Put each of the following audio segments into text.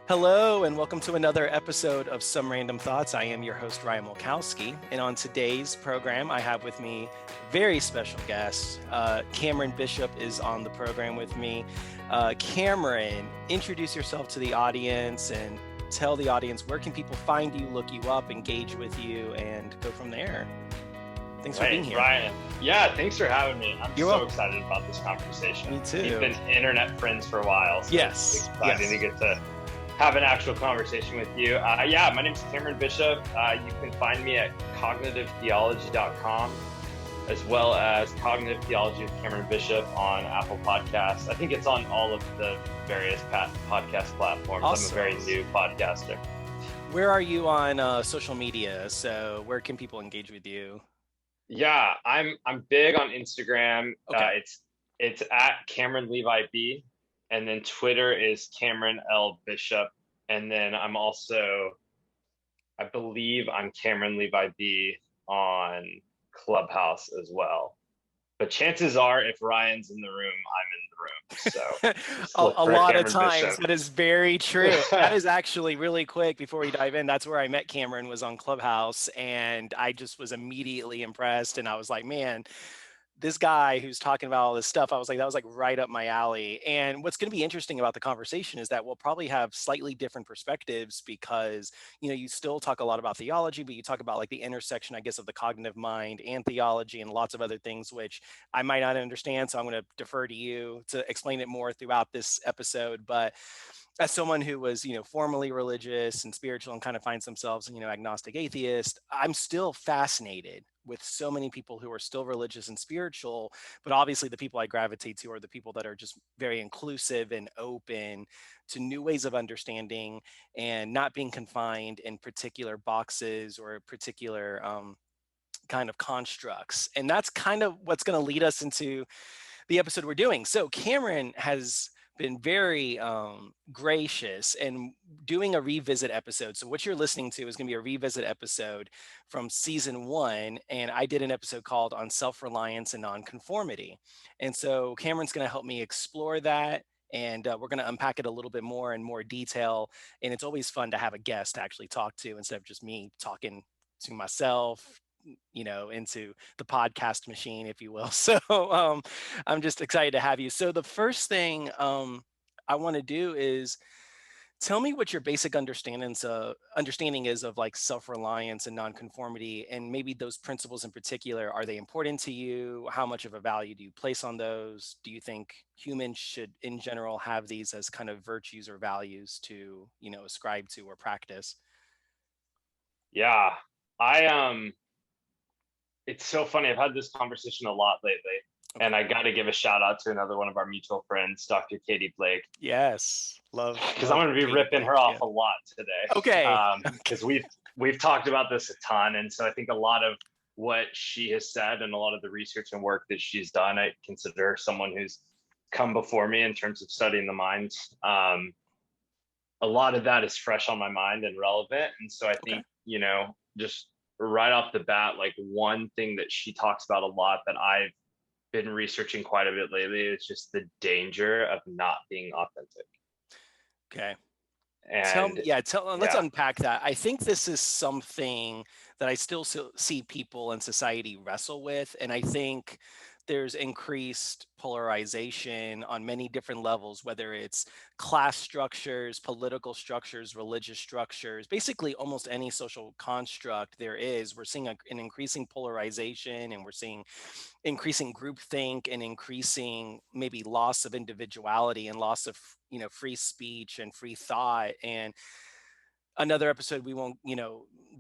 Hello, and welcome to another episode of Some Random Thoughts. I am your host, Ryan Mulkowski, and on today's program, I have with me a very special guest. Cameron Bishop is on the program with me. Cameron, introduce yourself to the audience and tell the audience where can people find you, look you up, engage with you, and go from there. Thanks for being here. Ryan. Yeah, thanks for having me. I'm You're so welcome. excited about this conversation. Me too. We've been internet friends for a while, so Yes. it's exciting to get to have an actual conversation with you. My name's Cameron Bishop. You can find me at cognitivetheology.com, as well as Cognitive Theology with Cameron Bishop on Apple Podcasts. I think it's on all of the various podcast platforms. Awesome. I'm a very new podcaster. Where are you on social media? So where can people engage with you? Yeah, I'm big on Instagram. Okay. It's at Cameron Levi B, and then Twitter is Cameron L Bishop, and then I'm also, I believe I'm Cameron Levi B on Clubhouse as well. But chances are, if Ryan's in the room, I'm in the room. So a lot of Cameron times Bishop. that is very true. That is actually really quick before we dive in. That's where I met Cameron, was on Clubhouse, and I just was immediately impressed. And I was like, man, this guy who's talking about all this stuff, I was like, that was like right up my alley. And what's going to be interesting about the conversation is that we'll probably have slightly different perspectives because, you still talk a lot about theology, but you talk about like the intersection, I guess, of the cognitive mind and theology and lots of other things, which I might not understand. So I'm going to defer to you to explain it more throughout this episode. But as someone who was, formerly religious and spiritual and kind of finds themselves, agnostic atheist, I'm still fascinated with so many people who are still religious and spiritual, but obviously the people I gravitate to are the people that are just very inclusive and open to new ways of understanding and not being confined in particular boxes or particular kind of constructs. And that's kind of what's going to lead us into the episode we're doing. So Cameron has been very gracious and doing a revisit episode. So what you're listening to is going to be a revisit episode from season 1. And I did an episode called on Self-Reliance and Non-Conformity. And so Cameron's going to help me explore that. And we're going to unpack it a little bit more in more detail. And it's always fun to have a guest to actually talk to instead of just me talking to myself, into the podcast machine, if you will. So I'm just excited to have you. So the first thing I want to do is tell me what your basic understanding is of like self-reliance and non-conformity, and maybe those principles in particular. Are they important to you? How much of a value do you place on those? Do you think humans should in general have these as kind of virtues or values to, ascribe to or practice? Yeah, it's so funny. I've had this conversation a lot lately, Okay. and I got to give a shout out to another one of our mutual friends, Dr. Katie Blake. Yes, love. Because I'm going to be Katie ripping Blake, her off yeah. a lot today. Okay. Because we've talked about this a ton, and so I think a lot of what she has said and a lot of the research and work that she's done, I consider her someone who's come before me in terms of studying the mind. A lot of that is fresh on my mind and relevant, and so I think just right off the bat, like one thing that she talks about a lot that I've been researching quite a bit lately is just the danger of not being authentic. Okay. And let's unpack that. I think this is something that I still see people in society wrestle with. And I think there's increased polarization on many different levels, whether it's class structures, political structures, religious structures, basically almost any social construct there is. We're seeing an increasing polarization, and we're seeing increasing groupthink and increasing maybe loss of individuality and loss of, free speech and free thought. And another episode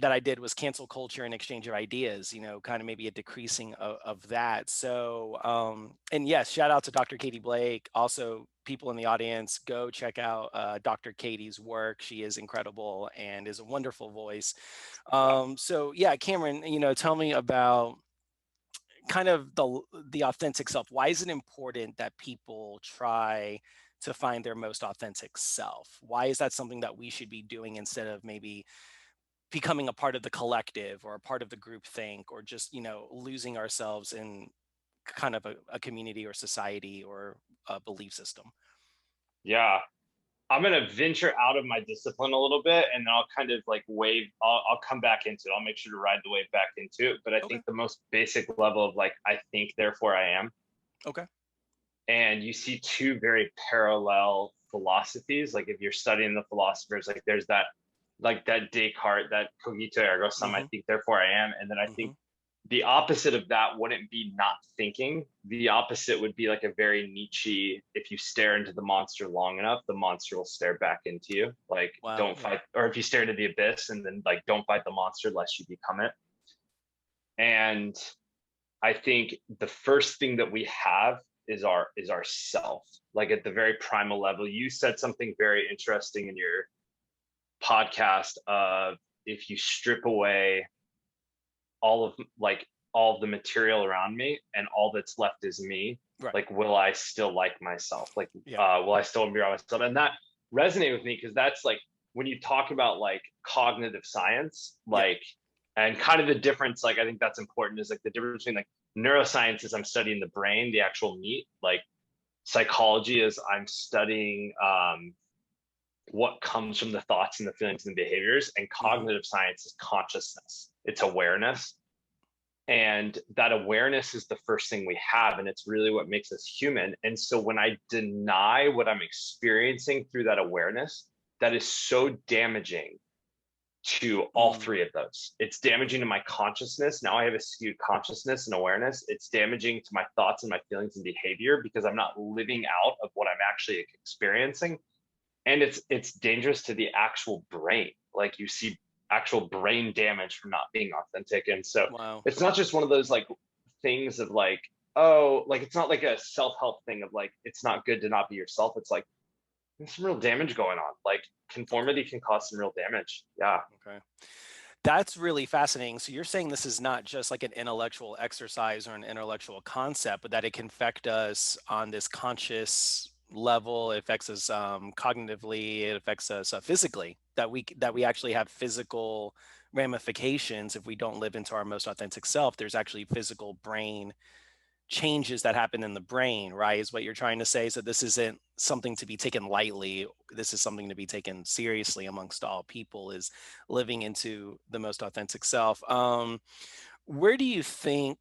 that I did was cancel culture and exchange of ideas, kind of maybe a decreasing of that. So, and yes, shout out to Dr. Katie Blake. Also, people in the audience, go check out Dr. Katie's work. She is incredible and is a wonderful voice. So yeah, Cameron, tell me about kind of the authentic self. Why is it important that people try to find their most authentic self? Why is that something that we should be doing instead of maybe becoming a part of the collective or a part of the group think, or just, losing ourselves in kind of a community or society or a belief system? Yeah. I'm going to venture out of my discipline a little bit, and then I'll kind of like I'll come back into it. I'll make sure to ride the wave back into it. But I Okay. think the most basic level of like, I think, therefore I am. Okay. And you see two very parallel philosophies. Like if you're studying the philosophers, like there's that, like that Descartes, that cogito ergo sum, I think, therefore I am. And then I think the opposite of that wouldn't be not thinking. The opposite would be like a very Nietzsche, if you stare into the monster long enough, the monster will stare back into you. Like, don't fight. Or if you stare into the abyss and then like, don't fight the monster lest you become it. And I think the first thing that we have is our self. Like at the very primal level, you said something very interesting in your podcast of, if you strip away all of the material around me and all that's left is me, Right. like, will I still like myself? Like, will I still be around myself? And that resonated with me, because that's like, when you talk about like cognitive science, like, and kind of the difference, like, I think that's important, is like the difference between like neuroscience is I'm studying the brain, the actual meat, like psychology is I'm studying what comes from the thoughts and the feelings and the behaviors, and cognitive science is consciousness, it's awareness. And that awareness is the first thing we have, and it's really what makes us human. And so when I deny what I'm experiencing through that awareness, that is so damaging to all three of those. It's damaging to my consciousness. Now I have a skewed consciousness and awareness. It's damaging to my thoughts and my feelings and behavior, because I'm not living out of what I'm actually experiencing. And it's dangerous to the actual brain. Like, you see actual brain damage from not being authentic. And so it's not just one of those like things of like, oh, like, it's not like a self-help thing of like, it's not good to not be yourself. It's like, there's some real damage going on. Like, conformity can cause some real damage. Yeah. Okay. That's really fascinating. So you're saying this is not just like an intellectual exercise or an intellectual concept, but that it can affect us on this conscious level. It affects us cognitively. It affects us physically. That we actually have physical ramifications if we don't live into our most authentic self. There's actually physical brain changes that happen in the brain, right? Is what you're trying to say. So this isn't something to be taken lightly. This is something to be taken seriously amongst all people, is living into the most authentic self. Where do you think,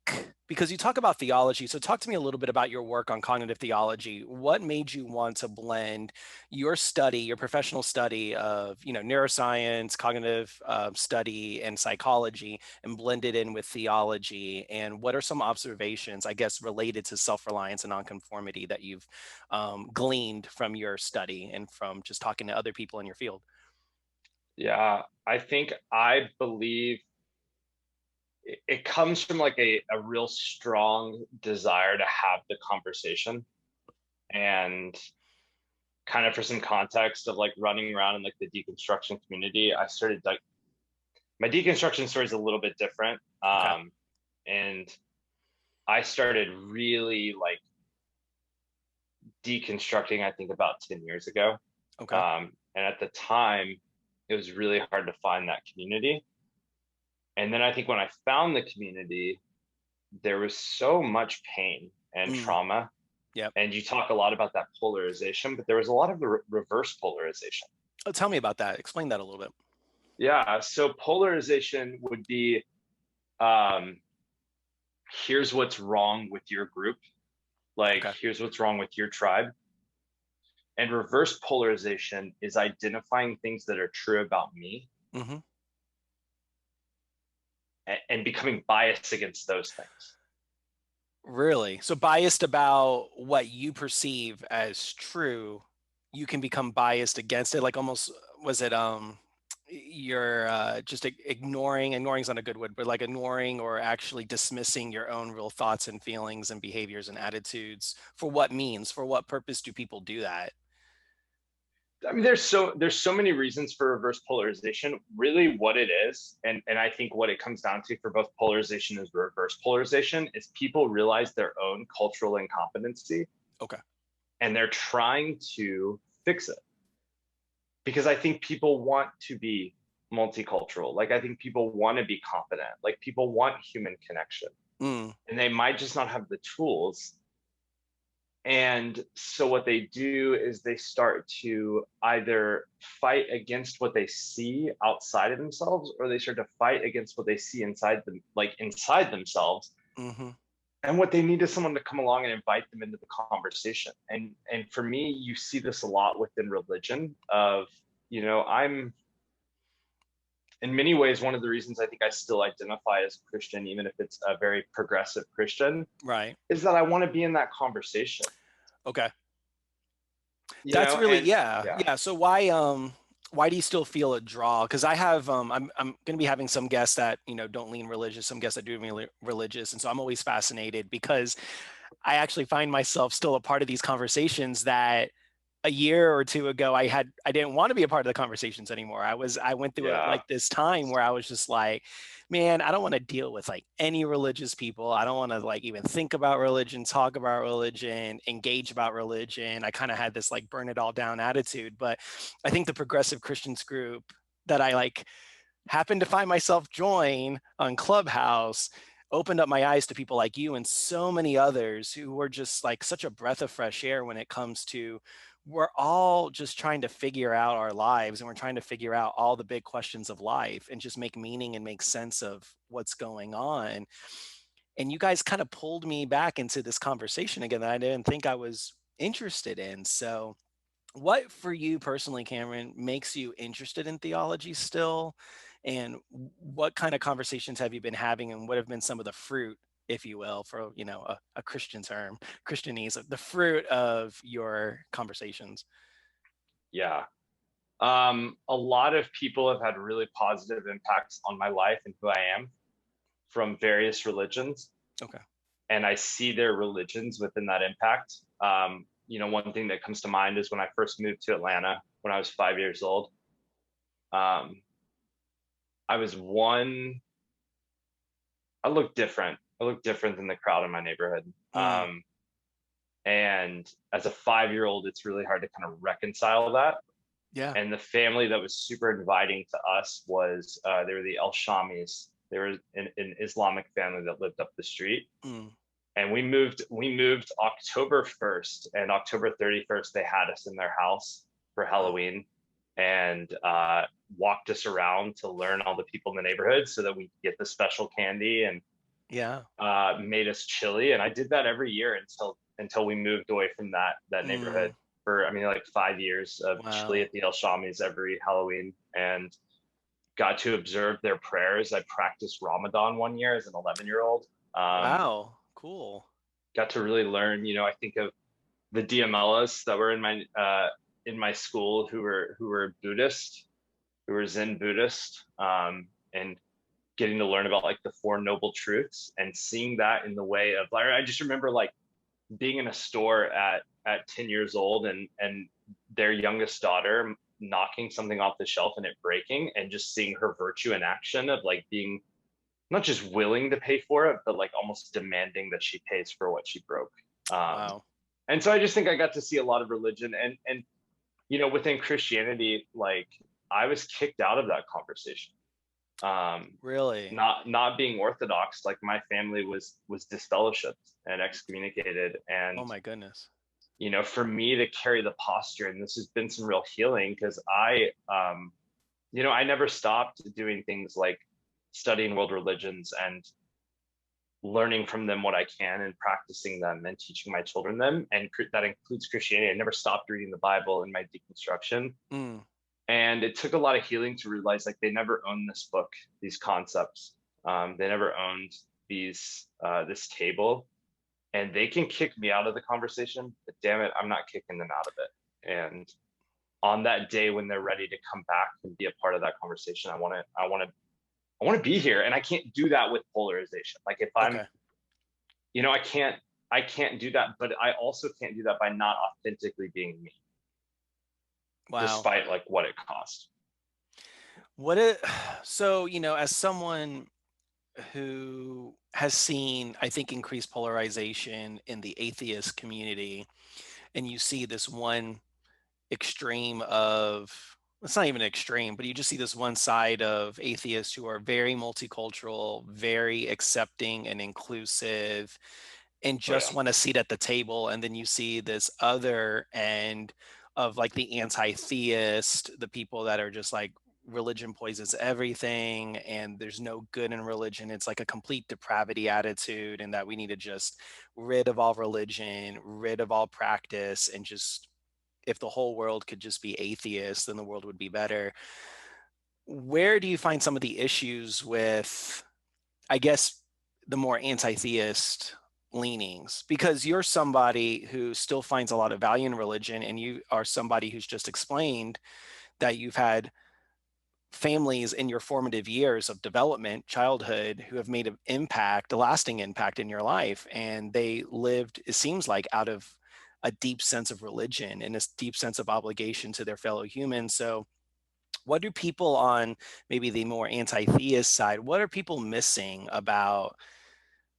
because you talk about theology, so talk to me a little bit about your work on cognitive theology. What made you want to blend your study, your professional study of, neuroscience, cognitive study, and psychology, and blend it in with theology? And what are some observations, I guess, related to self-reliance and nonconformity that you've gleaned from your study and from just talking to other people in your field? Yeah, I believe it comes from like a real strong desire to have the conversation. And kind of for some context of like running around in like the deconstruction community, I started like, my deconstruction story is a little bit different. And I started really like deconstructing, I think about 10 years ago. And at the time, it was really hard to find that community. And then I think when I found the community, there was so much pain and trauma. Yep. And you talk a lot about that polarization, but there was a lot of reverse polarization. Oh, tell me about that. Explain that a little bit. Yeah. So polarization would be, here's what's wrong with your group. Like, here's what's wrong with your tribe. And reverse polarization is identifying things that are true about me and becoming biased against those things. Really? So biased about what you perceive as true, you can become biased against it. Like almost, was it you're just ignoring is not a good word, but like ignoring or actually dismissing your own real thoughts and feelings and behaviors and attitudes. For what purpose do people do that? I mean, there's so many reasons for reverse polarization. Really, what it is, and I think what it comes down to for both polarization and reverse polarization, is people realize their own cultural incompetency. And they're trying to fix it. Because I think people want to be multicultural. Like, I think people want to be competent. Like, people want human connection. And they might just not have the tools. And so what they do is they start to either fight against what they see outside of themselves, or they start to fight against what they see inside them, like inside themselves. Mm-hmm. And what they need is someone to come along and invite them into the conversation. And for me, you see this a lot within religion of, I'm in many ways, one of the reasons I think I still identify as Christian, even if it's a very progressive Christian, Right. is that I want to be in that conversation. Okay. That's really, yeah. yeah. Yeah. So why do you still feel a draw? Because I have I'm going to be having some guests that don't lean religious, some guests that do lean religious, and so I'm always fascinated because I actually find myself still a part of these conversations that a year or two ago I didn't want to be a part of the conversations anymore. I went through Yeah. this time where I was just like, man, I don't want to deal with like any religious people. I don't want to like even think about religion, talk about religion, engage about religion. I kind of had this like burn it all down attitude. But I think the progressive Christians group that I like happened to find myself join on Clubhouse opened up my eyes to people like you and so many others who were just like such a breath of fresh air when it comes to we're all just trying to figure out our lives, and we're trying to figure out all the big questions of life and just make meaning and make sense of what's going on. And you guys kind of pulled me back into this conversation again that I didn't think I was interested in. So what for you personally, Cameron, makes you interested in theology still? And what kind of conversations have you been having, and what have been some of the fruit, if you will, for a Christian term, Christianese, the fruit of your conversations? Yeah. A lot of people have had really positive impacts on my life and who I am from various religions. Okay. And I see their religions within that impact. One thing that comes to mind is when I first moved to Atlanta when I was 5 years old. I looked different. I looked different than the crowd in my neighborhood. And as a 5-year-old, it's really hard to kind of reconcile that. Yeah. And the family that was super inviting to us was, they were the El Shamis. They were an Islamic family that lived up the street. And we moved October 1st, and October 31st, they had us in their house for Halloween and walked us around to learn all the people in the neighborhood so that we could get the special candy, and made us chili. And I did that every year until we moved away from that neighborhood for, like 5 years of chili at the El Shamis every Halloween, and got to observe their prayers. I practiced Ramadan one year as an 11-year-old. Wow. Cool. Got to really learn, I think of the DMLs that were in my school who were Buddhist, who were Zen Buddhist, and getting to learn about like the Four Noble Truths and seeing that in the way of, like, I just remember like being in a store at 10 years old and their youngest daughter knocking something off the shelf and it breaking, and just seeing her virtue in action of like being not just willing to pay for it, but like almost demanding that she pays for what she broke. Wow. And so I just think I got to see a lot of religion, and within Christianity, like I was kicked out of that conversation. Really? Not being Orthodox, like my family was disfellowshipped and excommunicated. And oh my goodness. For me to carry the posture, and this has been some real healing, because I never stopped doing things like studying world religions and learning from them what I can and practicing them and teaching my children them. And that includes Christianity. I never stopped reading the Bible in my deconstruction. And it took a lot of healing to realize like they never owned this book, these concepts. They never owned this table, and they can kick me out of the conversation, but damn it, I'm not kicking them out of it. And on that day when they're ready to come back and be a part of that conversation, I want to be here. And I can't do that with polarization. Like if I'm, I can't do that, but I also can't do that by not authentically being me. Wow. Despite like what it cost. So, as someone who has seen, I think, increased polarization in the atheist community, and you see this one extreme of, it's not even extreme, but you just see this one side of atheists who are very multicultural, very accepting and inclusive, and Oh yeah. just want a seat at the table. And then you see this other end of like the anti-theist, the people that are just like religion poisons everything and there's no good in religion. It's like a complete depravity attitude, and that we need to just rid of all religion, rid of all practice, and just, if the whole world could just be atheist, then the world would be better. Where do you find some of the issues with, I guess, the more anti-theist leanings? Because you're somebody who still finds a lot of value in religion, and you are somebody who's just explained that you've had families in your formative years of development, childhood, who have made an impact, a lasting impact in your life. And they lived, it seems like, out of a deep sense of religion and a deep sense of obligation to their fellow humans. So what do people on maybe the more anti-theist side, what are people missing about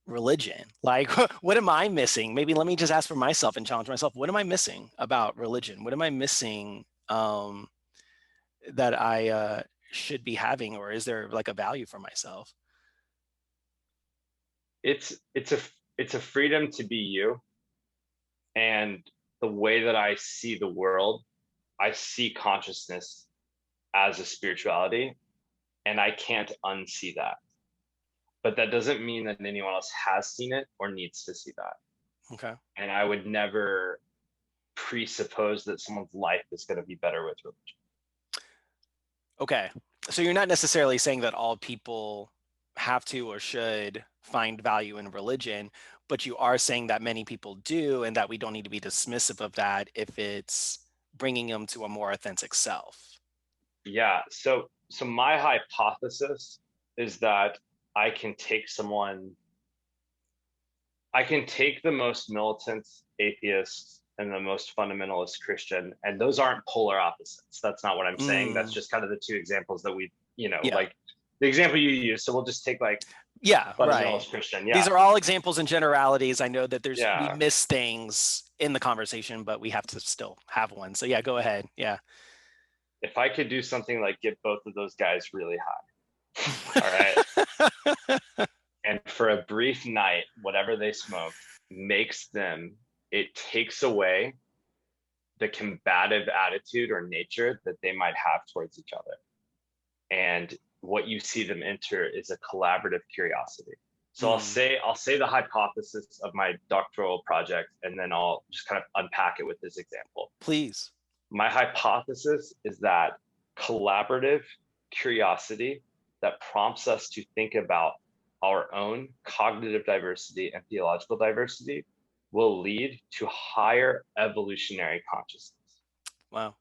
religion? Like, what am I missing? Maybe let me just ask for myself and challenge myself. What am I missing about religion? What am I missing that I should be having, or is there like a value for myself? It's a freedom to be you. And the way that I see the world, I see consciousness as a spirituality, and I can't unsee that. But that doesn't mean that anyone else has seen it or needs to see that. Okay. And I would never presuppose that someone's life is going to be better with religion. Okay. So you're not necessarily saying that all people have to or should find value in religion, but you are saying that many people do, and that we don't need to be dismissive of that if it's bringing them to a more authentic self. Yeah. So my hypothesis is that I can take someone, I can take the most militant atheist and the most fundamentalist Christian, and those aren't polar opposites. That's not what I'm saying. That's just kind of the two examples that we, Yeah. like the example you use. So we'll just take like Yeah, right. fundamentalist Christian. Yeah. These are all examples and generalities. I know that we Yeah. miss things in the conversation, but we have to still have one. So yeah, go ahead. Yeah. If I could do something like get both of those guys really high, all right, and for a brief night, whatever they smoked it takes away the combative attitude or nature that they might have towards each other. And what you see them enter is a collaborative curiosity. So I'll say the hypothesis of my doctoral project, and then I'll just kind of unpack it with this example. Please. My hypothesis is that collaborative curiosity that prompts us to think about our own cognitive diversity and theological diversity will lead to higher evolutionary consciousness. Wow.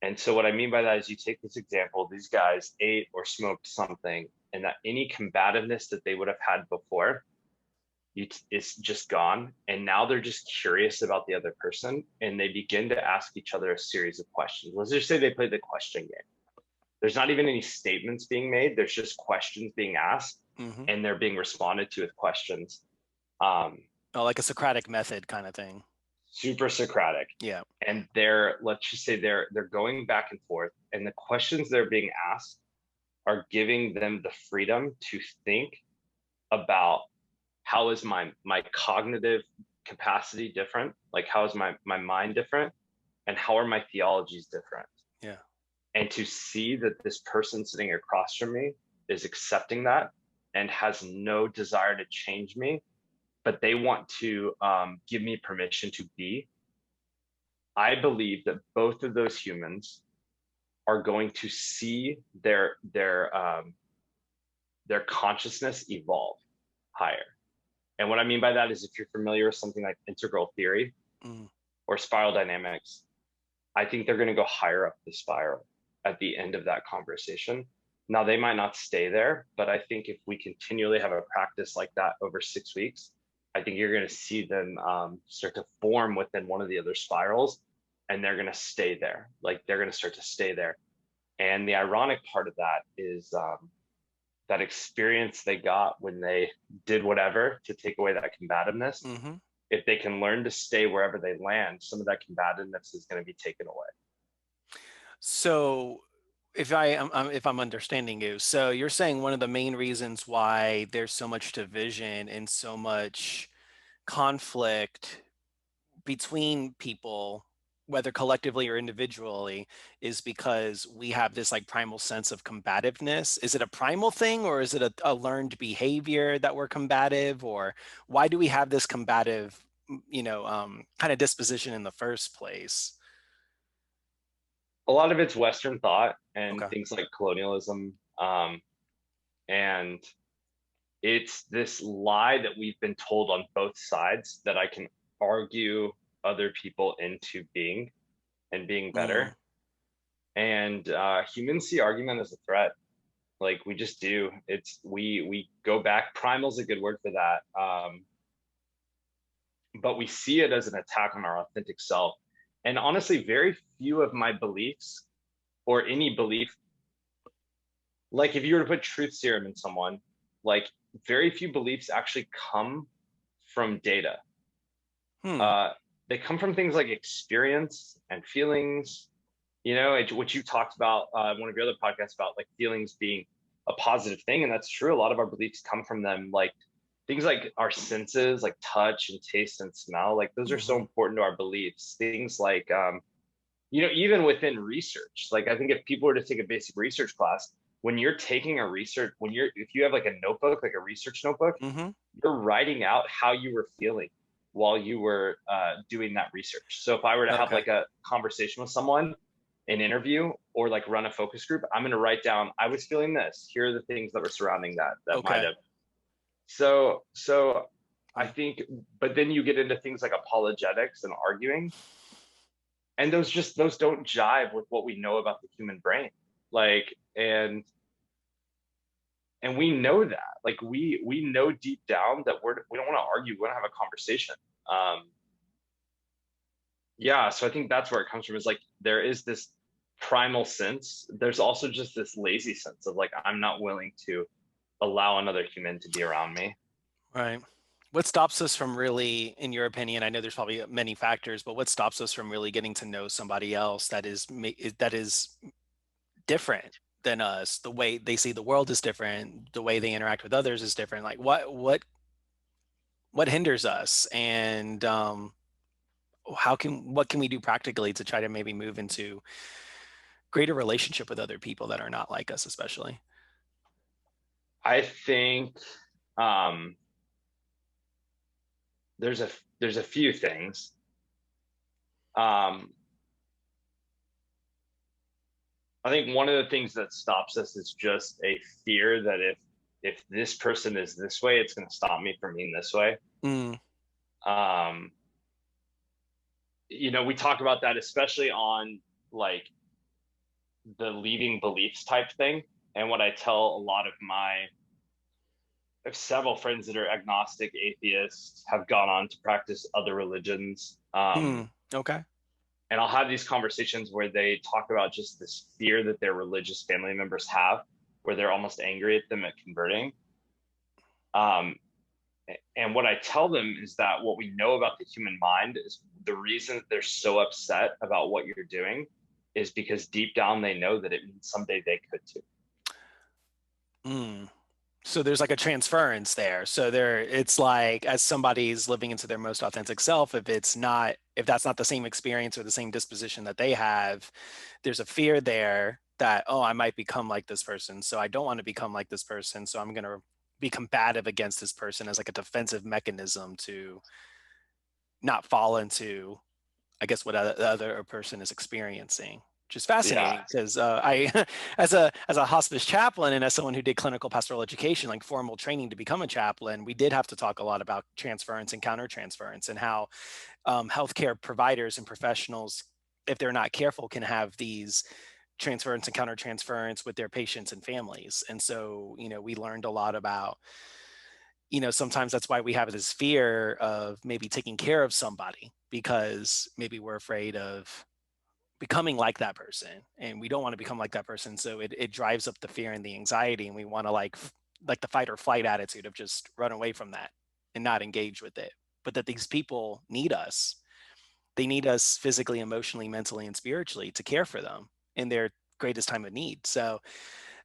And so what I mean by that is, you take this example, these guys ate or smoked something, and that any combativeness that they would have had before, it's just gone. And now they're just curious about the other person, and they begin to ask each other a series of questions. Let's just say they play the question game. There's not even any statements being made. There's just questions being asked, and they're being responded to with questions. Like a Socratic method kind of thing. Super Socratic. Yeah. And let's just say they're going back and forth, and the questions they're being asked are giving them the freedom to think about, how is my cognitive capacity different? Like, how is my mind different? And how are my theologies different? Yeah. And to see that this person sitting across from me is accepting that and has no desire to change me, but they want to give me permission to be. I believe that both of those humans are going to see their consciousness evolve higher. And what I mean by that is, if you're familiar with something like integral theory or spiral dynamics, I think they're going to go higher up the spiral at the end of that conversation. Now, they might not stay there, but I think if we continually have a practice like that over 6 weeks, I think you're going to see them start to form within one of the other spirals, and they're going to stay there. Like, they're going to start to stay there. And the ironic part of that is that experience they got when they did whatever to take away that combativeness. If they can learn to stay wherever they land, some of that combativeness is going to be taken away. So if I'm understanding you, so you're saying one of the main reasons why there's so much division and so much conflict between people, whether collectively or individually, is because we have this like primal sense of combativeness? Is it a primal thing, or is it a learned behavior that we're combative, or why do we have this combative, kind of disposition in the first place? A lot of it's Western thought and Okay. things like colonialism. And it's this lie that we've been told on both sides that I can argue other people into being and being Mm, better. And humans see argument as a threat. Like we just do. It's we go back. Primal's a good word for that. But we see it as an attack on our authentic self. And honestly, very few of my beliefs or any belief, like if you were to put truth serum in someone, like very few beliefs actually come from data. hmm. Uh, they come from things like experience and feelings, what you talked about one of your other podcasts about like feelings being a positive thing. And that's true. A lot of our beliefs come from them, like things like our senses, like touch and taste and smell, like those are so Hmm. important to our beliefs. Things like, even within research, like I think if people were to take a basic research class, when you're taking a research, if you have like a notebook, like a research notebook, Hmm. you're writing out how you were feeling while you were doing that research. So if I were to have Okay. like a conversation with someone, an interview, or like run a focus group, I'm going to write down, I was feeling this. Here are the things that were surrounding that might Okay. have. So I Hmm. think, but then you get into things like apologetics and arguing, and those don't jive with what we know about the human brain. Like, and we know that, like we know deep down that we don't want to argue, we want to have a conversation. um yeah, so I think that's where it comes from, is like there is this primal sense. There's also just this lazy sense of like I'm not willing to allow another human to be around me. Right. What stops us from really, in your opinion, I know there's probably many factors, but what stops us from really getting to know somebody else that is different than us? The way they see the world is different, the way they interact with others is different. Like what hinders us, and what can we do practically to try to maybe move into greater relationship with other people that are not like us, especially? I think um there's a there's a few things. um I think one of the things that stops us is just a fear that if this person is this way, it's going to stop me from being this way. Mm, um we talk about that especially on like the leaving beliefs type thing. And what I tell a lot of I have several friends that are agnostic atheists, have gone on to practice other religions. okay. And I'll have these conversations where they talk about just this fear that their religious family members have, where they're almost angry at them at converting. Um, and what I tell them is that what we know about the human mind is the reason that they're so upset about what you're doing is because deep down they know that it means someday they could too. Mm. So there's like a transference there. So it's like as somebody's living into their most authentic self, if that's not the same experience or the same disposition that they have, there's a fear there that, oh, I might become like this person. So I don't want to become like this person. So I'm going to be combative against this person as like a defensive mechanism to not fall into, I guess, what the other person is experiencing, which is Yeah. fascinating because I, as a hospice chaplain and as someone who did clinical pastoral education, like formal training to become a chaplain, we did have to talk a lot about transference and countertransference and how healthcare providers and professionals, if they're not careful, can have these transference and countertransference with their patients and families. And so, we learned a lot about, sometimes that's why we have this fear of maybe taking care of somebody because maybe we're afraid of becoming like that person and we don't want to become like that person. So it drives up the fear and the anxiety, and we want to like the fight or flight attitude of just run away from that and not engage with it. But that these people need us. They need us physically, emotionally, mentally, and spiritually to care for them in their greatest time of need. So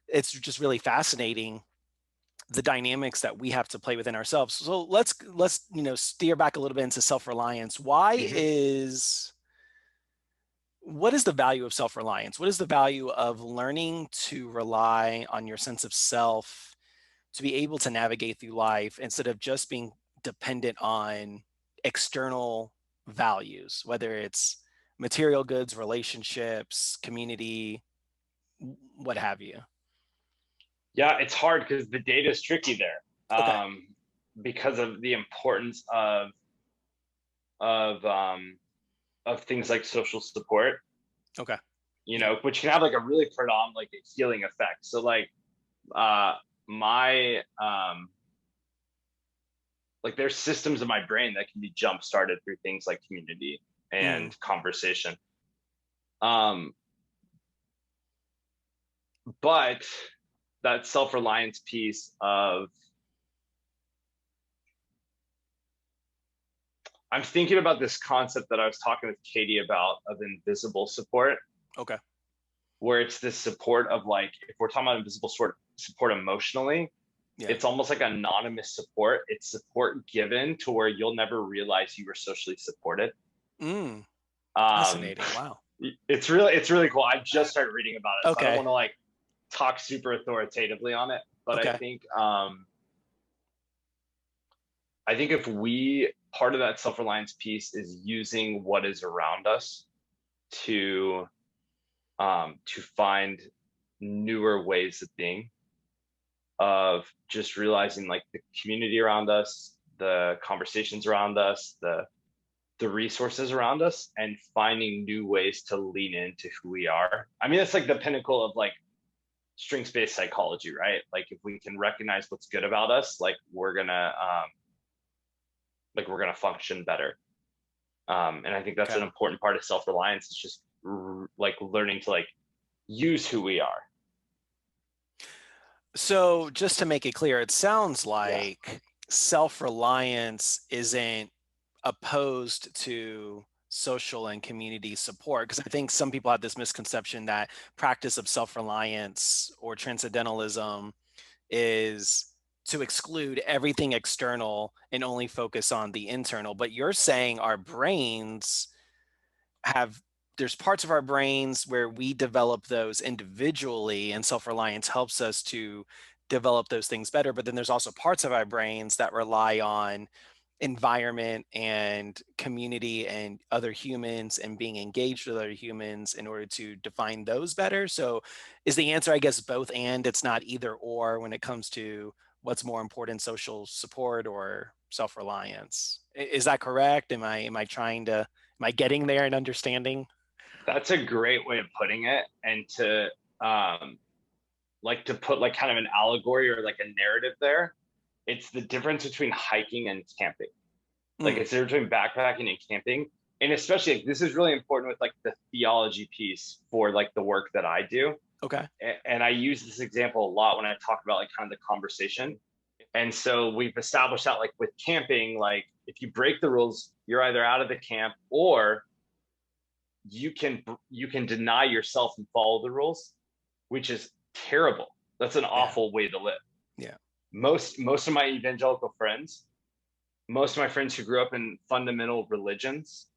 it's just really fascinating the dynamics that we have to play within ourselves. So let's steer back a little bit into self-reliance. What is the value of self-reliance? What is the value of learning to rely on your sense of self to be able to navigate through life instead of just being dependent on external values, whether it's material goods, relationships, community, what have you? Yeah, it's hard because the data is tricky there, Okay. because of the importance of things like social support. Okay. Which can have like a really profound like healing effect. So like my like there's systems in my brain that can be jump started through things like community and conversation. But that self-reliance piece of, I'm thinking about this concept that I was talking with Katie about of invisible support. Okay. Where it's this support of like, if we're talking about invisible support emotionally, it's almost like anonymous support. It's support given to where you'll never realize you were socially supported. Fascinating. Wow. It's really cool. I just started reading about it. Okay. So I don't want to like talk super authoritatively on it, but okay. I think if part of that self-reliance piece is using what is around us to find newer ways of being, of just realizing like the community around us, the conversations around us, the resources around us, and finding new ways to lean into who we are. I mean, it's like the pinnacle of like strengths-based psychology, right? Like if we can recognize what's good about us, like we're gonna function better. And I think that's an important part of self-reliance. It's just like learning to like use who we are. So just to make it clear, it sounds like self-reliance isn't opposed to social and community support, because I think some people have this misconception that practice of self-reliance or transcendentalism is to exclude everything external and only focus on the internal. But you're saying our brains there's parts of our brains where we develop those individually, and self-reliance helps us to develop those things better. But then there's also parts of our brains that rely on environment and community and other humans and being engaged with other humans in order to define those better. So is the answer, I guess, both and? It's not either or when it comes to what's more important, social support or self-reliance? Is that correct? Am I getting there and understanding? That's a great way of putting it. And to put like kind of an allegory or like a narrative there, it's the difference between hiking and camping. Like it's the difference between backpacking and camping. And especially like, this is really important with like the theology piece for like the work that I do. Okay. And I use this example a lot when I talk about like kind of the conversation. And so we've established that like with camping, like if you break the rules, you're either out of the camp or you can deny yourself and follow the rules, which is terrible. That's an awful way to live. Yeah. Most of my evangelical friends, most of my friends who grew up in fundamental religions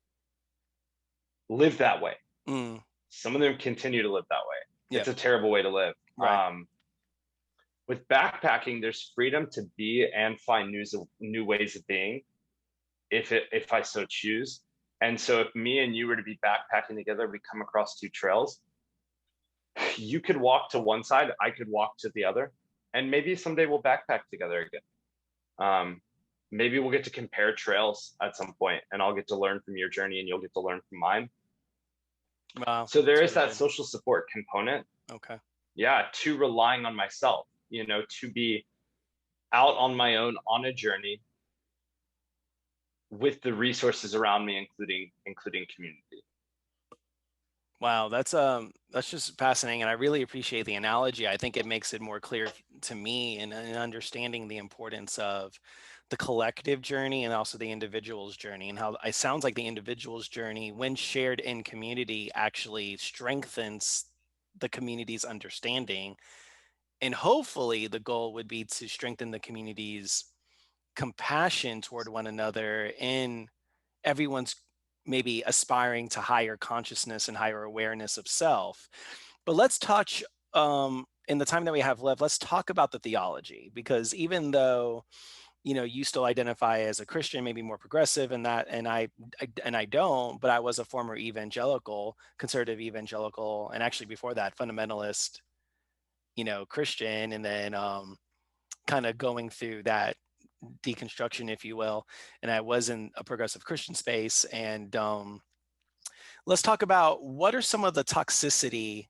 live that way. Some of them continue to live that way. It's a terrible way to live. Right. With backpacking, there's freedom to be and find new ways of being, if I so choose. And so if me and you were to be backpacking together, we come across two trails. You could walk to one side, I could walk to the other, and maybe someday we'll backpack together again. Maybe we'll get to compare trails at some point, and I'll get to learn from your journey and you'll get to learn from mine. Wow. So there is that social support component. Okay. Yeah, to relying on myself, to be out on my own on a journey with the resources around me, including community. Wow, that's just fascinating, and I really appreciate the analogy. I think it makes it more clear to me in understanding the importance of the collective journey and also the individual's journey, and how it sounds like the individual's journey, when shared in community, actually strengthens the community's understanding And hopefully the goal would be to strengthen the community's compassion toward one another, and everyone's maybe aspiring to higher consciousness and higher awareness of self. But let's touch, in the time that we have left, let's talk about the theology, because even though, you still identify as a Christian, maybe more progressive and that, and I don't, but I was a former evangelical, conservative evangelical, and actually before that, fundamentalist, Christian, and then kind of going through that deconstruction, if you will. And I was in a progressive Christian space. And let's talk about what are some of the toxicity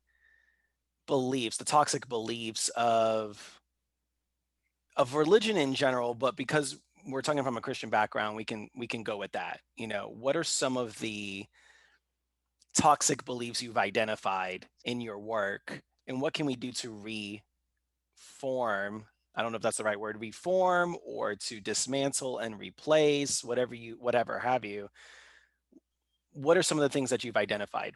beliefs, the toxic beliefs of religion in general, but because we're talking from a Christian background, we can go with that. What are some of the toxic beliefs you've identified in your work, and what can we do to reform? I don't know if that's the right word, reform, or to dismantle and replace, whatever have you. What are some of the things that you've identified?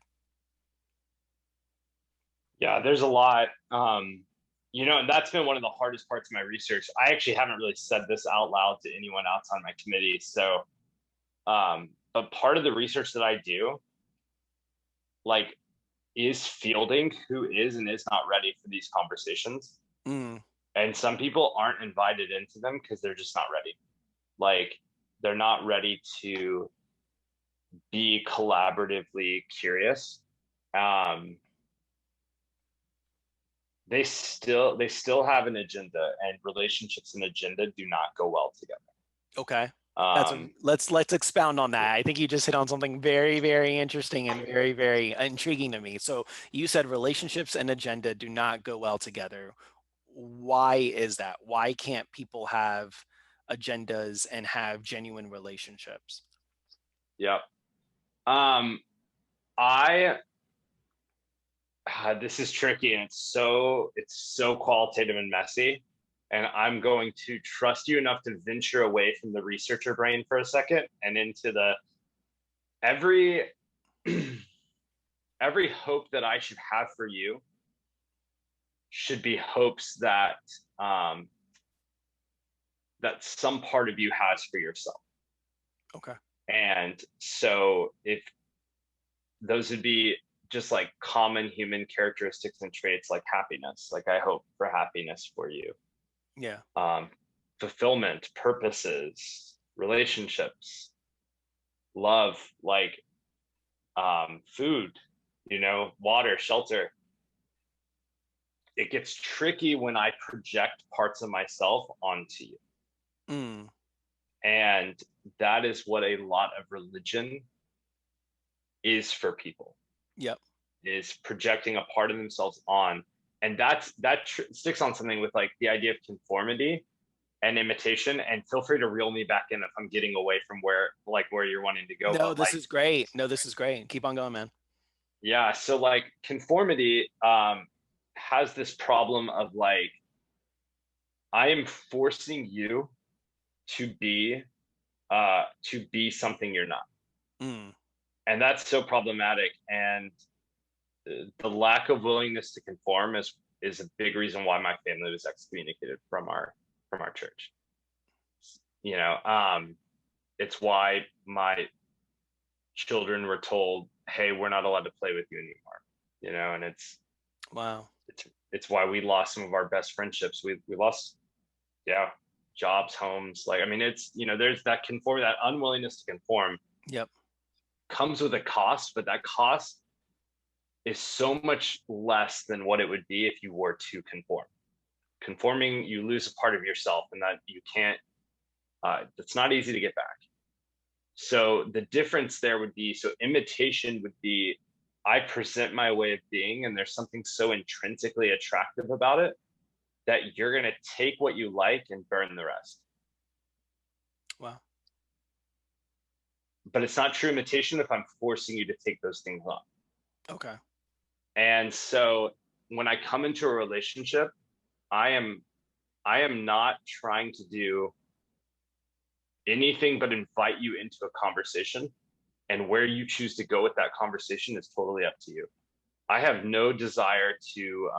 Yeah, there's a lot. And that's been one of the hardest parts of my research. I actually haven't really said this out loud to anyone outside my committee. So, but part of the research that I do, like, is fielding who is and is not ready for these conversations. Mm, And some people aren't invited into them because they're just not ready. Like, they're not ready to be collaboratively curious. They still have an agenda, and relationships and agenda do not go well together. okay. Um, Let's expound on that. I think you just hit on something very, very interesting and very, very intriguing to me. So you said relationships and agenda do not go well together. Why is that? Why can't people have agendas and have genuine relationships? yeah. Um, I This is tricky, and it's so qualitative and messy. And I'm going to trust you enough to venture away from the researcher brain for a second and into the every every hope that I should have for you should be hopes that that some part of you has for yourself. Okay. And so if those would be just like common human characteristics and traits, like happiness, like I hope for happiness for you. Yeah. Fulfillment, purposes, relationships, love, like food, water, shelter. It gets tricky when I project parts of myself onto you. Mm, And that is what a lot of religion is for people, yep. is projecting a part of themselves on. And that sticks on something with like the idea of conformity and imitation. And feel free to reel me back in if I'm getting away from where you're wanting to go. No, But this like, is great. No, this is great. Keep on going, man. yeah, so like conformity has this problem of like, I am forcing you to be something you're not. Mm, And that's so problematic. And the lack of willingness to conform is a big reason why my family was excommunicated from our church. You know, it's why my children were told, "Hey, we're not allowed to play with you anymore." And wow. it's why we lost some of our best friendships. We lost, yeah, jobs, homes. Like, I mean, there's that unwillingness to conform Yep. comes with a cost, but that cost is so much less than what it would be if you were to conform. Conforming, you lose a part of yourself, and that you can't. It's not easy to get back. So the difference there would be, so imitation would be, I present my way of being, and there's something so intrinsically attractive about it that you're going to take what you like and burn the rest. Wow. But it's not true imitation if I'm forcing you to take those things on. Okay. And so when I come into a relationship, I am not trying to do anything but invite you into a conversation, and where you choose to go with that conversation is totally up to you. I have no desire to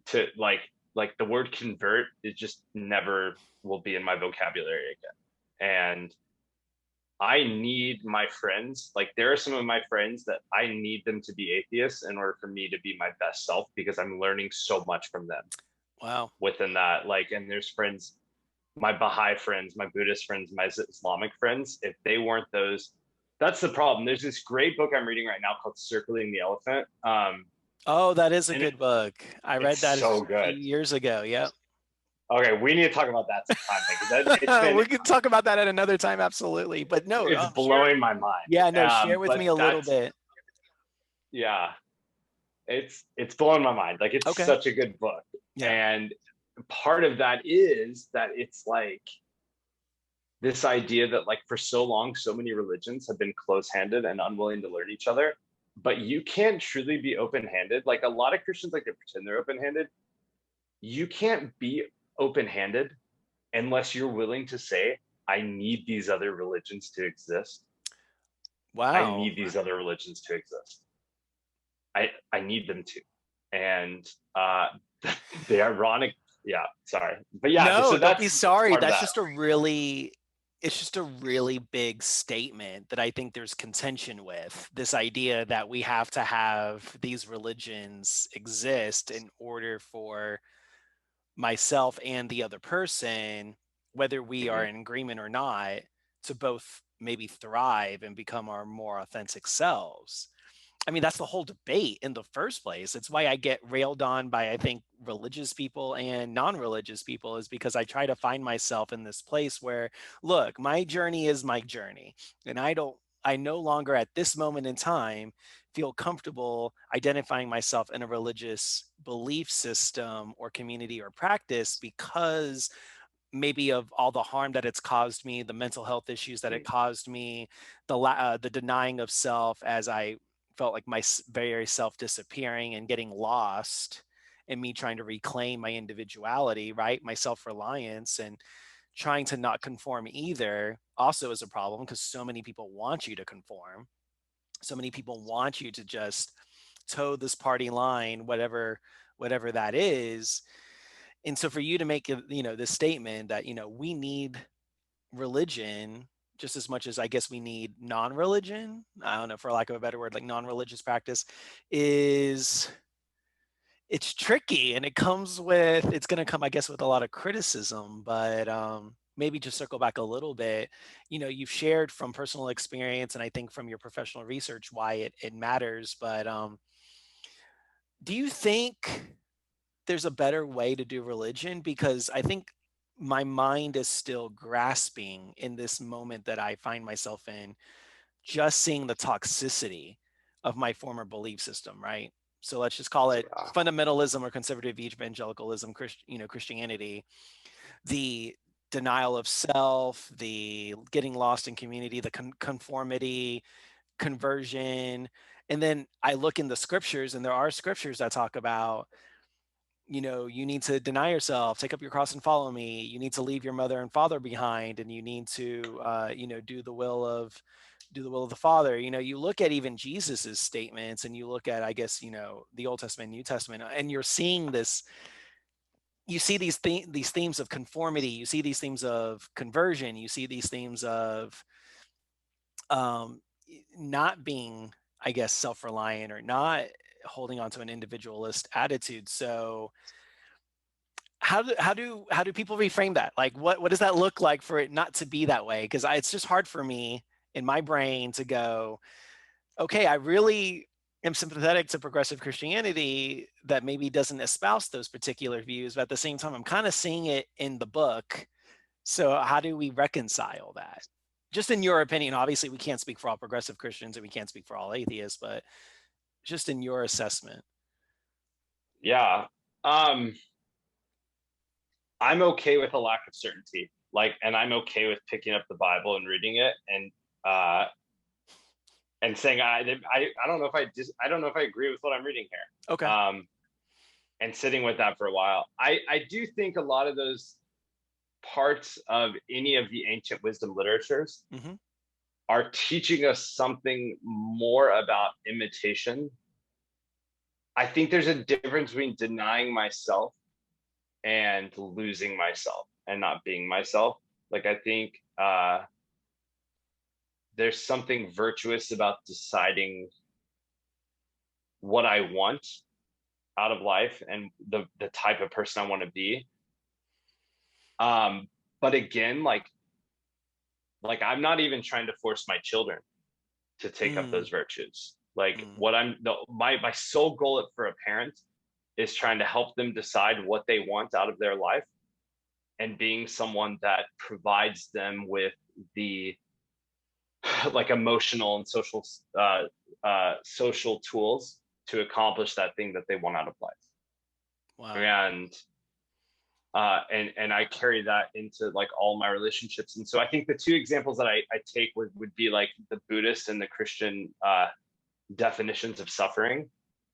to like the word convert is just never will be in my vocabulary again. And I need my friends, like there are some of my friends that I need them to be atheists in order for me to be my best self, because I'm learning so much from them. Wow. Within that, like, and there's friends, my Baha'i friends, my Buddhist friends, my Islamic friends, if they weren't those, that's the problem. There's this great book I'm reading right now called Circling the Elephant. Oh, that is a And good book. I read it's that a so few good. years ago. Yep. Okay, we need to talk about that sometime, because it's been, We can talk about that at another time, absolutely. But no, it's share. blowing my mind. Yeah, no, share with But me a little that's, bit. yeah, it's blowing my mind. Like it's Okay. such a good book. Yeah. And part of that is that it's like this idea that like for so long, so many religions have been close-handed and unwilling to learn each other. But you can't truly be open-handed. Like a lot of Christians like to pretend they're open-handed. You can't be open-handed unless you're willing to say, I need these other religions to exist. I Wow. need these other religions to exist. I need them to. And the ironic, yeah, sorry. But yeah, No, so don't be that's sorry. part of That's that. just a really, it's just a really big statement that I think there's contention with. This idea that we have to have these religions exist in order for myself and the other person, whether we are Mhm. in agreement or not, to both maybe thrive and become our more authentic selves. I mean, that's the whole debate in the first place. It's why I get railed on by, I think, religious people and non-religious people, is because I try to find myself in this place where, look, my journey is my journey. And I no longer at this moment in time feel comfortable identifying myself in a religious belief system or community or practice because maybe of all the harm that it's caused me, the mental health issues that it caused me, the denying of self as I felt like my very self disappearing and getting lost, and me trying to reclaim my individuality, right? My self-reliance, and trying to not conform either also is a problem, because so many people want you to conform. So many people want you to just toe this party line, whatever that is. And so for you to make this statement that we need religion just as much as I guess we need non-religion, I don't know, for lack of a better word, like non-religious practice, is it's tricky, and it's going to come, I guess, with a lot of criticism. But maybe just circle back a little bit. You've shared from personal experience and I think from your professional research why it matters. But do you think there's a better way to do religion? Because I think my mind is still grasping in this moment that I find myself in, just seeing the toxicity of my former belief system, right? So let's just call it Yeah. fundamentalism or conservative evangelicalism, Christianity, the denial of self, the getting lost in community, the conformity, conversion. And then I look in the scriptures, and there are scriptures that talk about, you need to deny yourself, take up your cross and follow me. You need to leave your mother and father behind, and you need to, do the will of the Father. You look at even Jesus's statements, and you look at, I guess, the Old Testament, New Testament, and you're seeing this. You see these themes of conformity. You see these themes of conversion. You see these themes of um, not being, I guess, self-reliant, or not holding on to an individualist attitude. So how do people reframe that? Like, what does that look like for it not to be that way? Because it's just hard for me in my brain to go, okay, I really am sympathetic to progressive Christianity that maybe doesn't espouse those particular views, but at the same time, I'm kind of seeing it in the book. So how do we reconcile that? Just in your opinion. Obviously, we can't speak for all progressive Christians and we can't speak for all atheists, but just in your assessment. Yeah. I'm okay with a lack of certainty. Like, and I'm okay with picking up the Bible and reading it uh and saying I don't know if I don't know if I agree with what I'm reading here. Okay. And sitting with that for a while. I do think a lot of those parts of any of the ancient wisdom literatures Mm-hmm. are teaching us something more about imitation I think there's a difference between denying myself and losing myself and not being myself. Like, I think there's something virtuous about deciding what I want out of life and the type of person I want to be. But again, like I'm not even trying to force my children to take up those virtues. Like, what my sole goal for a parent is trying to help them decide what they want out of their life, and being someone that provides them with the like emotional and social tools to accomplish that thing that they want out of life. Wow. And I carry that into like all my relationships. And so I think the two examples that I take would be like the Buddhist and the Christian definitions of suffering,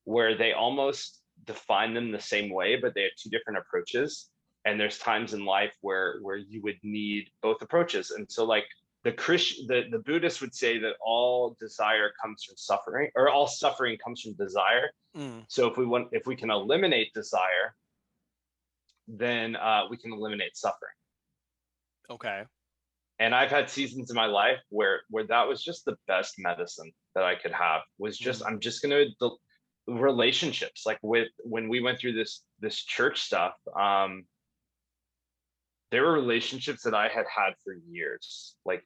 where they almost define them the same way, but they have two different approaches. And there's times in life where you would need both approaches. And so like the Buddhist would say that all desire comes from suffering, or all suffering comes from desire. So if we can eliminate desire, then we can eliminate suffering. Okay. And I've had seasons in my life where that was just the best medicine that I could have, was just, I'm just going to relationships. Like when we went through this church stuff, there were relationships that I had for years, like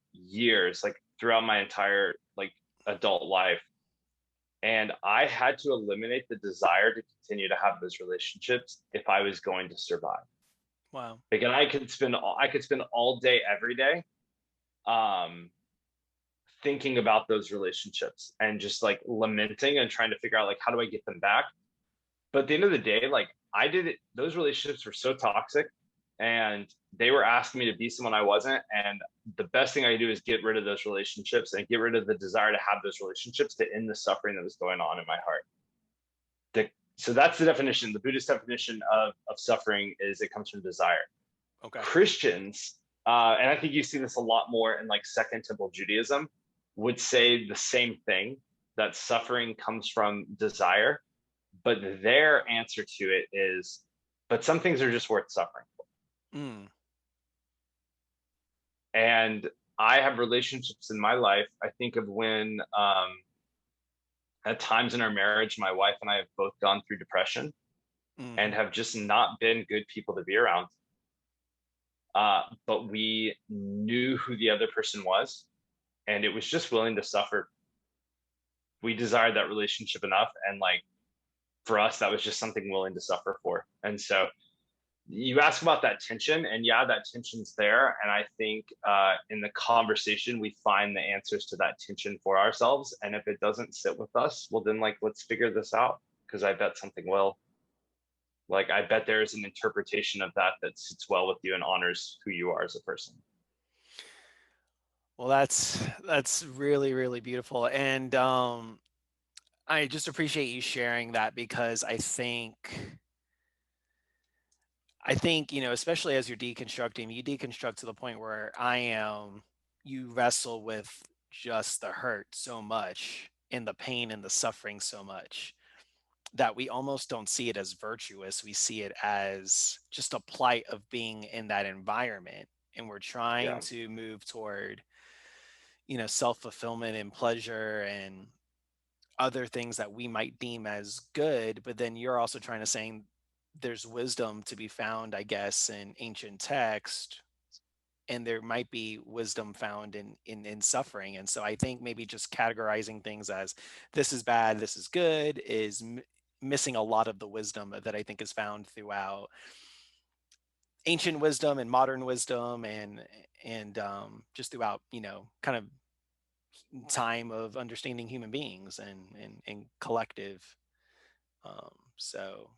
throughout my entire like adult life. And I had to eliminate the desire to continue to have those relationships if I was going to survive. Wow. Again, I could spend all day, every day, thinking about those relationships and just like lamenting and trying to figure out like, how do I get them back? But at the end of the day, like those relationships were so toxic, and they were asking me to be someone I wasn't. And the best thing I could do is get rid of those relationships and get rid of the desire to have those relationships, to end the suffering that was going on in my heart. So that's the definition. The Buddhist definition of suffering is it comes from desire. Okay. Christians, and I think you see this a lot more in like Second Temple Judaism, would say the same thing, that suffering comes from desire. But their answer to it is, but some things are just worth suffering for. And I have relationships in my life. I think of when at times in our marriage, my wife and I have both gone through depression and have just not been good people to be around. But we knew who the other person was, and it was just willing to suffer. We desired that relationship enough, and like for us, that was just something willing to suffer for. And so you ask about that tension, and yeah, that tension's there. And I think in the conversation, we find the answers to that tension for ourselves. And if it doesn't sit with us, well, then like, let's figure this out, because I bet something will. Like, I bet there is an interpretation of that sits well with you and honors who you are as a person. Well, that's really, really beautiful. And I just appreciate you sharing that, because I think, especially as you're deconstructing, you deconstruct to the point where you wrestle with just the hurt so much and the pain and the suffering so much that we almost don't see it as virtuous. We see it as just a plight of being in that environment. And we're trying to move toward, self-fulfillment and pleasure and other things that we might deem as good. But then you're also trying to say there's wisdom to be found, I guess, in ancient text, and there might be wisdom found in suffering. And so I think maybe just categorizing things as this is bad, this is good, is missing a lot of the wisdom that I think is found throughout ancient wisdom and modern wisdom, and just throughout kind of time of understanding human beings and collective. So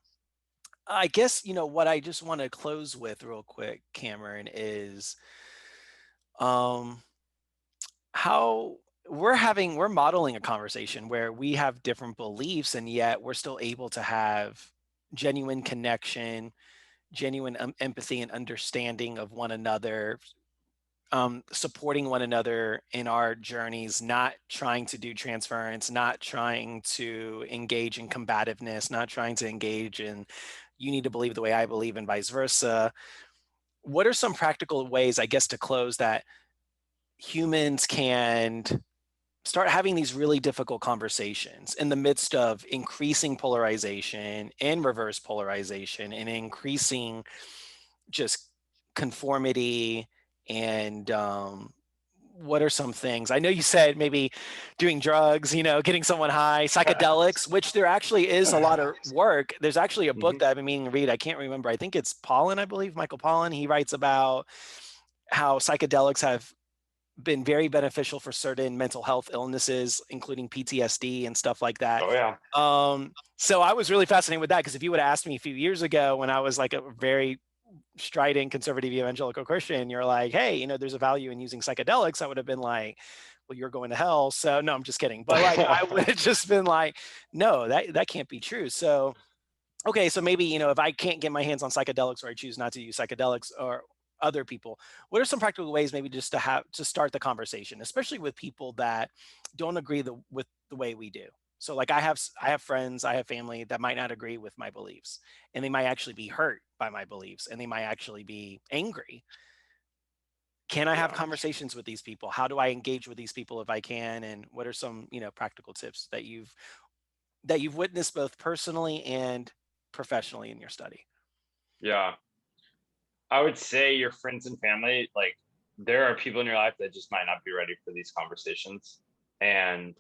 I guess, what I just want to close with real quick, Cameron, is how we're modeling a conversation where we have different beliefs, and yet we're still able to have genuine connection, genuine empathy and understanding of one another, supporting one another in our journeys, not trying to do transference, not trying to engage in combativeness, not trying to engage in you need to believe the way I believe and vice versa. What are some practical ways, I guess, to close that humans can start having these really difficult conversations in the midst of increasing polarization and reverse polarization and increasing just conformity and what are some things? I know you said maybe doing drugs, getting someone high, psychedelics, which there actually is a lot of work. There's actually a book that I've been meaning to read. I can't remember. I think it's Pollan, I believe, Michael Pollan. He writes about how psychedelics have been very beneficial for certain mental health illnesses, including PTSD and stuff like that. Oh yeah. So I was really fascinated with that because if you would have asked me a few years ago when I was like a very strident conservative evangelical Christian, you're like, hey, there's a value in using psychedelics, I would have been like, well, you're going to hell. So no, I'm just kidding. But like, I would have just been like, no, that can't be true. So, okay. So maybe, if I can't get my hands on psychedelics or I choose not to use psychedelics or other people, what are some practical ways maybe just to start the conversation, especially with people that don't agree with the way we do? So like I have friends, I have family that might not agree with my beliefs, and they might actually be hurt by my beliefs, and they might actually be angry. Can I have conversations with these people? How do I engage with these people if I can? And what are some, practical tips that you've witnessed both personally and professionally in your study? Yeah. I would say your friends and family, like there are people in your life that just might not be ready for these conversations. And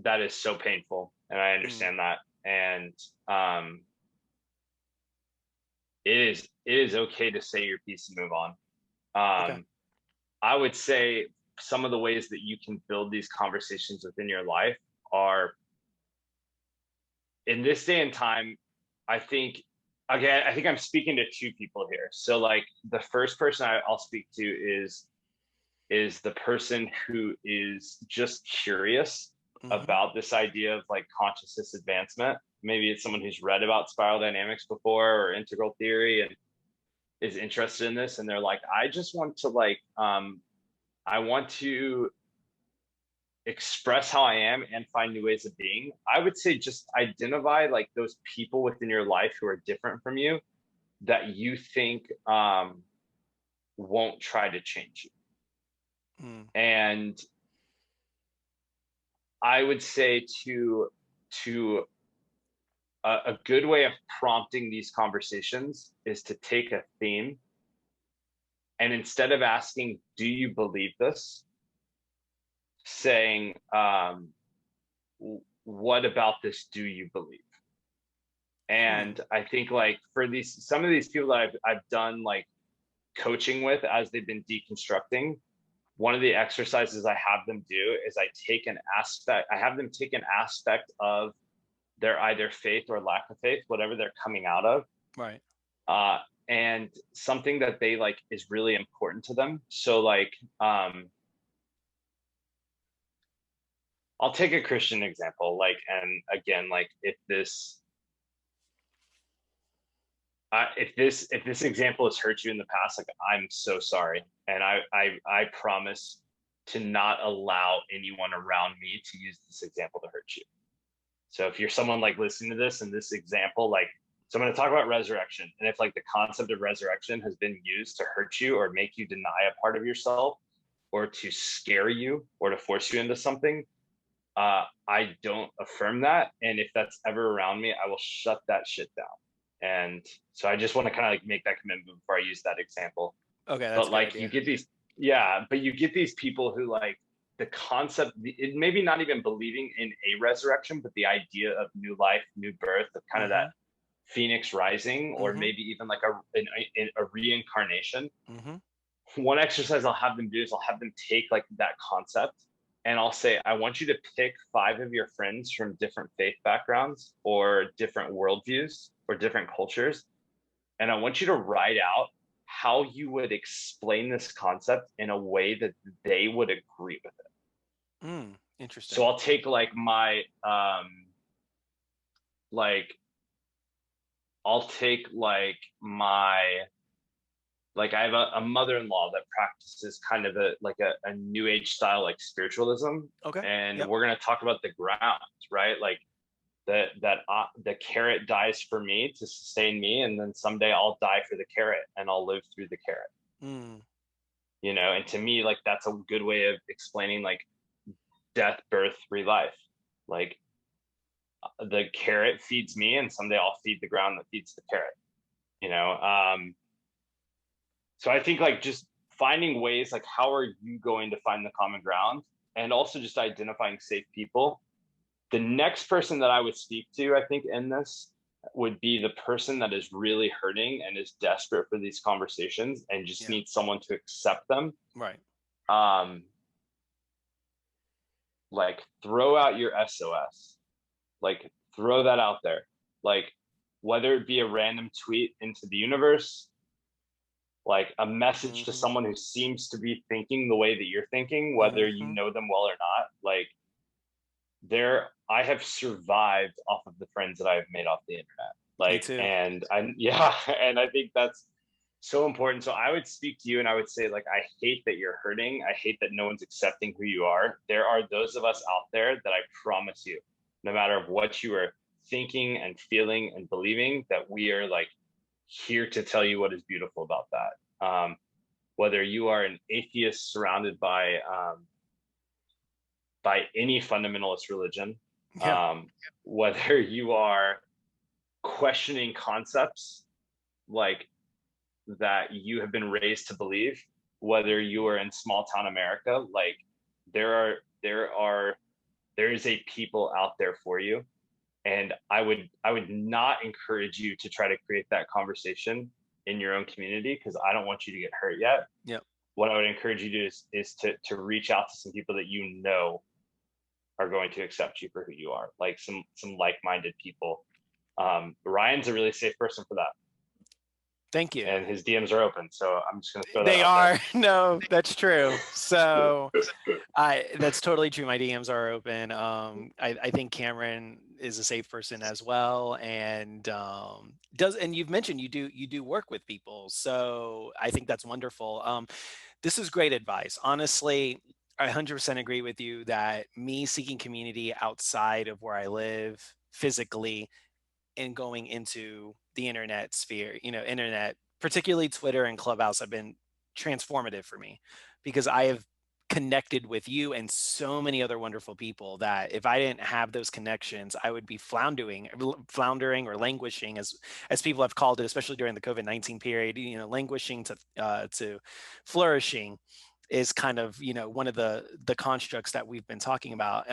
that is so painful, and I understand that. And it is okay to say your piece and move on. Okay. I would say some of the ways that you can build these conversations within your life are, in this day and time, I think I'm speaking to two people here. So like the first person I'll speak to is the person who is is curious about this idea of like consciousness advancement. Maybe it's someone who's read about spiral dynamics before or integral theory and is interested in this, and they're like, I just want to I want to express how I am and find new ways of being. I would say just identify like those people within your life who are different from you that you think won't try to change you. And I would say to a good way of prompting these conversations is to take a theme, and instead of asking, do you believe this? Saying, what about this do you believe? And I think like for some of these people that I've done like coaching with as they've been deconstructing, one of the exercises I have them do is I have them take an aspect of their either faith or lack of faith, whatever they're coming out of. Right. And something that they like is really important to them. So like, I'll take a Christian example, like, and again, like if this example has hurt you in the past, like I'm so sorry. And I promise to not allow anyone around me to use this example to hurt you. So if you're someone like listening to this and this example, like, so I'm going to talk about resurrection. And if like the concept of resurrection has been used to hurt you or make you deny a part of yourself or to scare you or to force you into something, I don't affirm that. And if that's ever around me, I will shut that shit down. And so I just want to kind of like make that commitment before I use that example. Okay. That's but like you get these people who like the concept, it maybe not even believing in a resurrection, but the idea of new life, new birth, of kind of that phoenix rising, or maybe even like a reincarnation. One exercise I'll have them do is I'll have them take like that concept, and I'll say, I want you to pick 5 of your friends from different faith backgrounds or different worldviews or different cultures. And I want you to write out how you would explain this concept in a way that they would agree with it. Interesting. So I'll take like my, I'll take like I have a mother-in-law that practices kind of a new age style, like spiritualism. Okay. And Yep. we're going to talk about the ground, right? Like the carrot dies for me to sustain me. And then someday I'll die for the carrot and I'll live through the carrot. Mm. You know, and to me, like, that's a good way of explaining like death, birth, re-life. Like the carrot feeds me and someday I'll feed the ground that feeds the carrot, you know? So I think like just finding ways, like how are you going to find the common ground, and also just identifying safe people. The next person that I would speak to, I think, in this would be the person that is really hurting and is desperate for these conversations and just needs someone to accept them. Right. Like throw out your SOS, like throw that out there, like whether it be a random tweet into the universe, like a message to someone who seems to be thinking the way that you're thinking, whether you know them well or not. Like I have survived off of the friends that I've made off the internet. Like, and and I think that's so important. So I would speak to you and I would say, like, I hate that you're hurting. I hate that no one's accepting who you are. There are those of us out there that I promise you, no matter what you are thinking and feeling and believing, that we are like here to tell you what is beautiful about that. Whether you are an atheist surrounded by any fundamentalist religion, whether you are questioning concepts like that you have been raised to believe, whether you are in small town America, like there is a people out there for you. And I would not encourage you to try to create that conversation in your own community, because I don't want you to get hurt yet. Yep. What I would encourage you to do is to reach out to some people that you know are going to accept you for who you are, like some like-minded people. Ryan's a really safe person for that. Thank you. And his DMs are open, so I'm just going to throw that They out are. there. No, that's true. So that's totally true. My DMs are open. I think Cameron is a safe person as well, and you've mentioned you do work with people, so I think that's wonderful. This is great advice. Honestly, I 100% agree with you that me seeking community outside of where I live physically and going into the internet sphere, internet, particularly Twitter and Clubhouse, have been transformative for me, because I have connected with you and so many other wonderful people that if I didn't have those connections, I would be floundering or languishing, as people have called it, especially during the COVID-19 period. Languishing to flourishing is kind of one of the constructs that we've been talking about.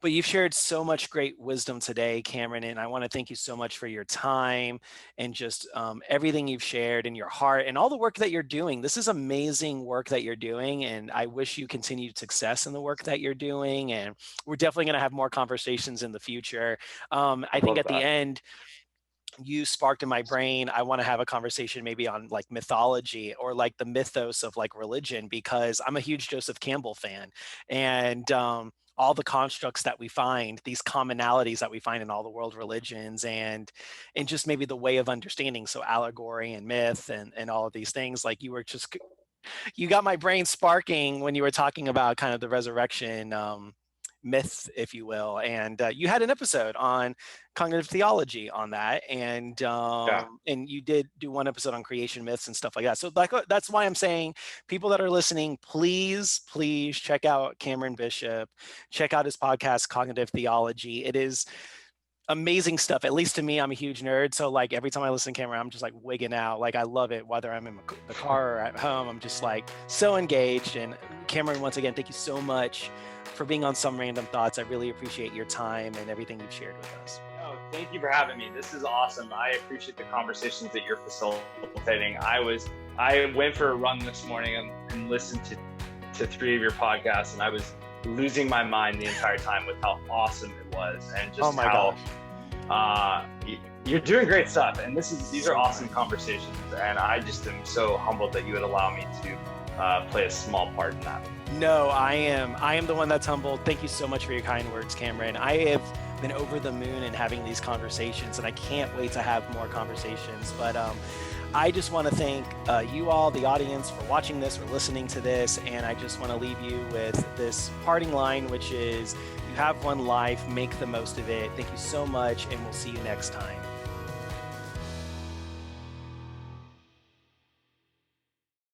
But you've shared so much great wisdom today, Cameron, and I want to thank you so much for your time and just everything you've shared in your heart and all the work that you're doing. This is amazing work that you're doing, and I wish you continued success in the work that you're doing, and we're definitely going to have more conversations in the future. I think at the end, you sparked in my brain, I want to have a conversation maybe on like mythology or like the mythos of like religion, because I'm a huge Joseph Campbell fan, and all the constructs that we find, these commonalities that we find in all the world religions, and just maybe the way of understanding. So allegory and myth and all of these things, like you got my brain sparking when you were talking about kind of the resurrection myth, if you will. And you had an episode on cognitive theology on that, and you did do one episode on creation myths and stuff like that. So that's why I'm saying, people that are listening, please check out Cameron Bishop, check out his podcast, Cognitive Theology. It is amazing stuff. At least to me, I'm a huge nerd, so like every time I listen to Cameron, I'm just like wigging out. Like I love it, whether I'm in the car or at home. I'm just like so engaged. And Cameron, once again, thank you so much for being on Some Random Thoughts. I really appreciate your time and everything you've shared with us. Oh, thank you for having me. This is awesome. I appreciate the conversations that you're facilitating. I went for a run this morning and listened to 3 of your podcasts, and I was losing my mind the entire time with how awesome it was, and just you're doing great stuff. And these are awesome conversations, and I just am so humbled that you would allow me to play a small part in that. No, I am the one that's humbled. Thank you so much for your kind words, Cameron. I have been over the moon and having these conversations, and I can't wait to have more conversations. But I just want to thank you all, the audience, for watching this or listening to this. And I just want to leave you with this parting line, which is, you have one life, make the most of it. Thank you so much, and we'll see you next time.